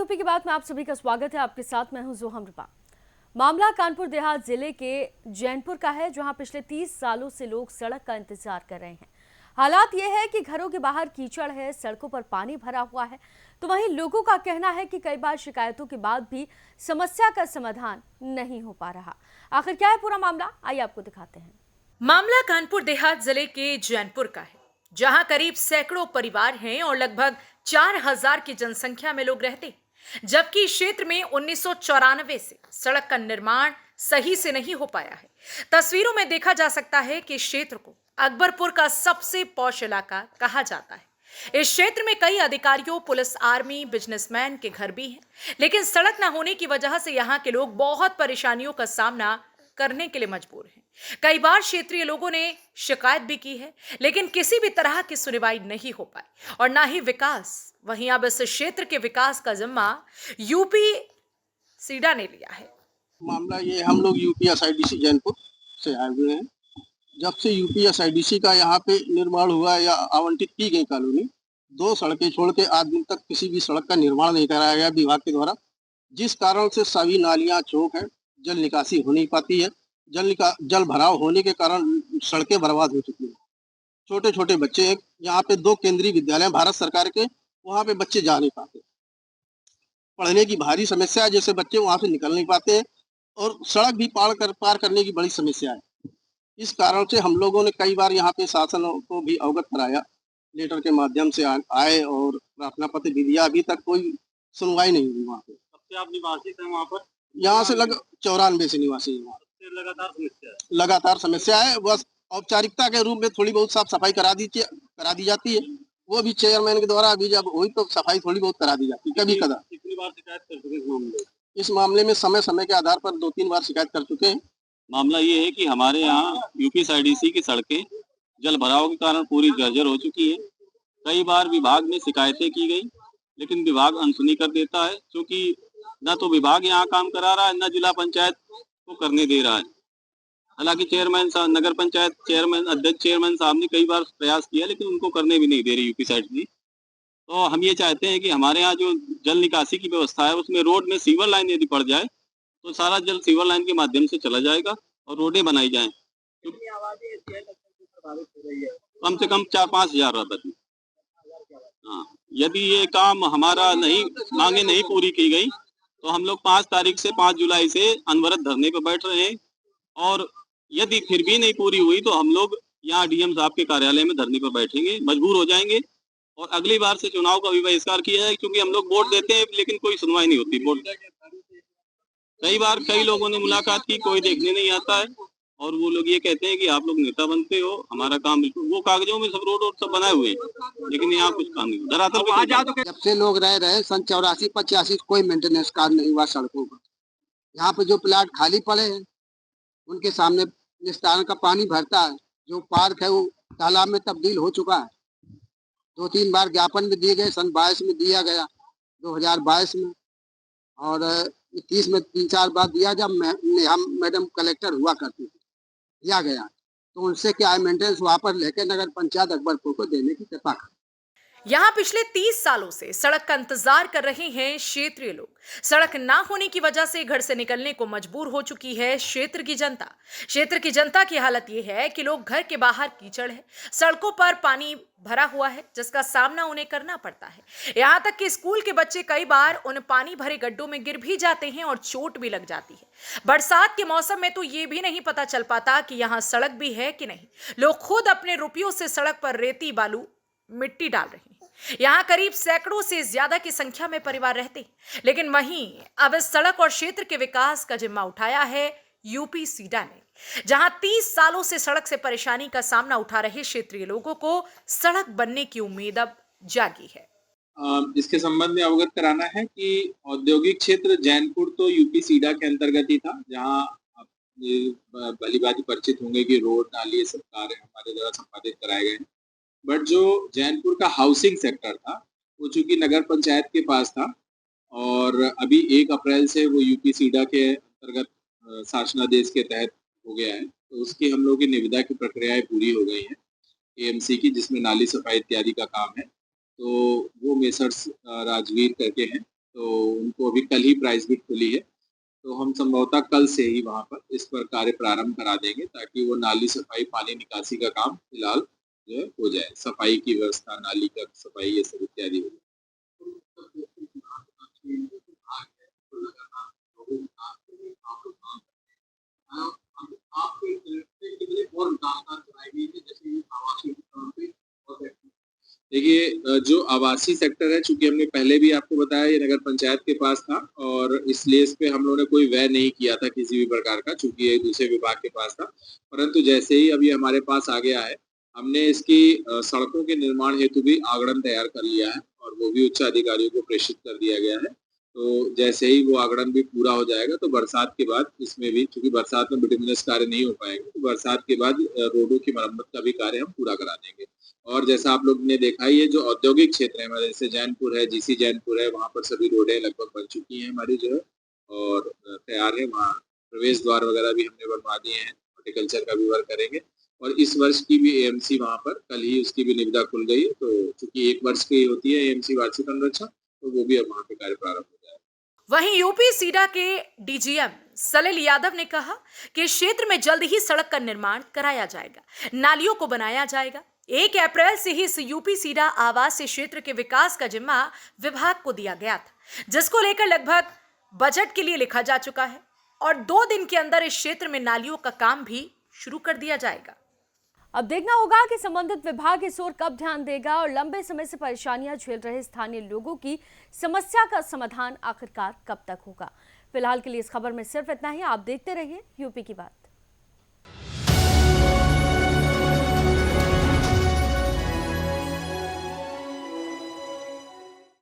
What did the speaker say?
UP की बात में आप सभी का स्वागत है। आपके साथ मैं हूं जोहम रुपा। मामला कानपुर देहात जिले के जैनपुर का है, जहां पिछले 30 सालों से लोग सड़क का इंतजार कर रहे हैं। हालात यह है कि घरों के बाहर कीचड़ है, सड़कों पर पानी भरा हुआ है। तो वहीं लोगों का कहना है कि कई बार शिकायतों के बाद भी समस्या का समाधान नहीं हो पा रहा। आखिर क्या है पूरा मामला, आइए आपको दिखाते हैं। मामला कानपुर देहात जिले के जैनपुर का है, जहां करीब सैकड़ों परिवार हैं और लगभग 4000 की जनसंख्या में लोग रहते हैं। जबकि इस क्षेत्र में 1994 से सड़क का निर्माण सही से नहीं हो पाया है। तस्वीरों में देखा जा सकता है कि इस क्षेत्र को अकबरपुर का सबसे पॉश इलाका कहा जाता है। इस क्षेत्र में कई अधिकारियों, पुलिस, आर्मी, बिजनेसमैन के घर भी हैं, लेकिन सड़क न होने की वजह से यहाँ के लोग बहुत परेशानियों का सामना करने के लिए मजबूर हैं। कई बार क्षेत्रीय लोगों ने शिकायत भी की है, लेकिन किसी भी तरह की सुनवाई नहीं हो पाई और ना ही विकास। वहीं अब इस क्षेत्र के विकास का जिम्मा यूपी सीडा ने लिया है। मामला ये, हम लोग यूपीएसआईडीसी जैनपुर से आए हुए हैं। जब से यूपीएसआईडीसी का यहाँ पे निर्माण हुआ या आवंटित की गई कॉलोनी, 2 सड़कें छोड़ के आज दिन तक किसी भी सड़क का निर्माण नहीं कराया गया विभाग के द्वारा, जिस कारण से सभी नालियां चौक है, जल निकासी हो नहीं पाती है। जल भराव होने के कारण सड़कें बर्बाद हो चुकी हैं। छोटे छोटे बच्चे हैं, यहाँ पे 2 केंद्रीय विद्यालय भारत सरकार के, वहाँ पे बच्चे जा नहीं पाते। पढ़ने की भारी समस्या है, जैसे बच्चे वहाँ से निकल नहीं पाते हैं और सड़क भी पार करने की बड़ी समस्या है। इस कारण से हम लोगों ने कई बार यहाँ पे शासन को भी अवगत कराया, लेटर के माध्यम से आए और प्रार्थना पत्र भी दिया। अभी तक कोई सुनवाई नहीं हुई वहाँ पे। कब से आप निवासी थे वहाँ पर? यहाँ से लगभग 94 से निवासी है। लगातार समस्या है। बस औपचारिकता के रूप में थोड़ी बहुत साफ सफाई करा दी जाती है, वो भी चेयरमैन के द्वारा। अभी जब हुई तो सफाई थोड़ी बहुत करा दी जाती है। कभी कदा कितनी बार शिकायत कर चुके इस मामले में समय के आधार पर 2-3 बार शिकायत कर चुके हैं। मामला ये है कि हमारे यहाँ यूपीएसआईडीसी की सड़कें जल भराव के कारण पूरी जर्जर हो चुकी है। कई बार विभाग में शिकायतें की गई, लेकिन विभाग अनसुनी कर देता है, क्योंकि न तो विभाग यहाँ काम करा रहा है, न जिला पंचायत को करने दे रहा है। हालांकि चेयरमैन साहब, नगर पंचायत अध्यक्ष चेयरमैन साहब ने कई बार प्रयास किया, लेकिन उनको करने भी नहीं दे रही यूपीएसआईडीसी। तो हम ये चाहते हैं कि हमारे यहाँ जो जल निकासी की व्यवस्था है, उसमें रोड में सीवर लाइन यदि पड़ जाए तो सारा जल सीवर लाइन के माध्यम से चला जाएगा और रोडें बनाई जाएं। कम से कम 4-5 हजार रुपए। हाँ, यदि ये काम हमारा मांगे नहीं पूरी की गई तो हम लोग 5 तारीख से 5 जुलाई से अनवरत धरने पर बैठ रहे हैं, और यदि फिर भी नहीं पूरी हुई तो हम लोग यहाँ डीएम साहब के कार्यालय में धरने पर बैठेंगे, मजबूर हो जाएंगे। और अगली बार से चुनाव का भी बहिष्कार किया है, क्योंकि हम लोग वोट देते हैं लेकिन कोई सुनवाई नहीं होती। वोट कई बार कई लोगों ने मुलाकात की, कोई देखने नहीं आता है, और वो लोग ये कहते हैं कि आप लोग नेता बनते हो, हमारा काम बिल्कुल, वो कागजों में सब रोड सब बनाए हुए हैं, लेकिन यहाँ कुछ काम नहीं। धरातल जब से लोग रह रहे सन 84-85 कोई मेंटेनेंस कार्य नहीं हुआ सड़कों का। यहाँ पे जो प्लाट खाली पड़े हैं उनके सामने निस्तारण का पानी भरता है। जो पार्क है वो तालाब में तब्दील हो चुका है। 2-3 बार ज्ञापन भी दिए गए, सन 22 में दिया गया, 2022 में, और 21 में 3-4 बार दिया। जब हम मैडम कलेक्टर हुआ करती थी, दिया गया, तो उनसे क्या है, मेंटेनेंस वहाँ पर लेकर नगर पंचायत अकबरपुर को देने की कृपा कर। यहाँ पिछले 30 सालों से सड़क का इंतजार कर रहे हैं क्षेत्रीय लोग। सड़क ना होने की वजह से घर से निकलने को मजबूर हो चुकी है क्षेत्र की जनता। क्षेत्र की जनता की हालत यह है कि लोग घर के बाहर कीचड़ है, सड़कों पर पानी भरा हुआ है, जिसका सामना उन्हें करना पड़ता है। यहाँ तक कि स्कूल के बच्चे कई बार उन पानी भरे गड्ढों में गिर भी जाते हैं और चोट भी लग जाती है। बरसात के मौसम में तो ये भी नहीं पता चल पाता कि यहाँ सड़क भी है कि नहीं। लोग खुद अपने रुपयों से सड़क पर रेती, बालू, मिट्टी डाल रहे हैं। यहाँ करीब सैकड़ों से ज्यादा की संख्या में परिवार रहते हैं, लेकिन वहीं अब इस सड़क और क्षेत्र के विकास का जिम्मा उठाया है यूपी सीडा ने, जहां 30 सालों से सड़क से परेशानी का सामना उठा रहे क्षेत्रीय लोगों को सड़क बनने की उम्मीद अब जागी है। इसके संबंध में अवगत कराना है कि औद्योगिक क्षेत्र जैनपुर तो यूपी सीडा के अंतर्गत ही था, जहां आप भली भांति परिचित होंगे कि रोड, नाली, ये सब कार्य हमारे द्वारा संपादित कराए गए हैं। बट जो जैनपुर का हाउसिंग सेक्टर था, वो चूंकि नगर पंचायत के पास था, और अभी 1 अप्रैल से वो यूपी सीडा के अंतर्गत शासनादेश के तहत हो गया है, तो उसकी हम लोग की निविदा की प्रक्रियाएं पूरी हो गई हैं एएमसी की, जिसमें नाली सफाई इत्यादि का काम है। तो वो मेसर्स राजवीर करके हैं, तो उनको अभी कल ही प्राइस बिड खुली है, तो हम संभवतः कल से ही वहाँ पर इस पर कार्य प्रारंभ करा देंगे ताकि वो नाली सफाई, पानी निकासी का काम फिलहाल जो है हो जाए, सफाई की व्यवस्था, नाली का सफाई, ये सब इत्यादि हो जाए। देखिए जो आवासीय सेक्टर है, चूंकि हमने पहले भी आपको बताया ये नगर पंचायत के पास था और इसलिए इस पे हम लोगों ने कोई व्यय नहीं किया था किसी भी प्रकार का, चूंकि ये दूसरे विभाग के पास था। परंतु जैसे ही अभी हमारे पास आ गया है, हमने इसकी सड़कों के निर्माण हेतु भी आगड़न तैयार कर लिया है और वो भी उच्च अधिकारियों को प्रेषित कर दिया गया है। तो जैसे ही वो आगड़न भी पूरा हो जाएगा तो बरसात के बाद इसमें भी, चूंकि बरसात में बिटुमिनस कार्य नहीं हो पाएंगे, तो बरसात के बाद रोडों की मरम्मत का भी कार्य हम पूरा करा देंगे। और जैसा आप लोग ने देखा ही है, जो औद्योगिक क्षेत्र है हमारे, जैसे जैनपुर है, जीसी जैनपुर है, वहाँ पर सभी रोडें लगभग बन चुकी हैं हमारी जो है और तैयार है। वहाँ प्रवेश द्वार वगैरह भी हमने बनवा दिए हैं, हॉर्टिकल्चर का भी वर्क करेंगे और इस वर्ष की भी एएमसी वहाँ पर कल ही उसकी भी निविदा खुल गई है। तो चूंकि 1 वर्ष की होती है एएमसी वार्षिक अनुरक्षण, तो वो भी अब वहाँ पे कार्य प्रारंभ हो जाएगा। वहीं यूपी सीडा के डीजीएम सलिल यादव ने कहा कि इस क्षेत्र में जल्द ही सड़क का निर्माण कराया जाएगा, नालियों को बनाया जाएगा। 1 अप्रैल से ही इस यूपी सीडा आवासीय क्षेत्र के विकास का जिम्मा विभाग को दिया गया था, जिसको लेकर लगभग बजट के लिए लिखा जा चुका है और 2 दिन के अंदर इस क्षेत्र में नालियों का काम भी शुरू कर दिया जाएगा। अब देखना होगा कि संबंधित विभाग इस ओर कब ध्यान देगा और लंबे समय से परेशानियां झेल रहे स्थानीय लोगों की समस्या का समाधान आखिरकार कब तक होगा। फिलहाल के लिए इस खबर में सिर्फ इतना ही। आप देखते रहिए यूपी की बात।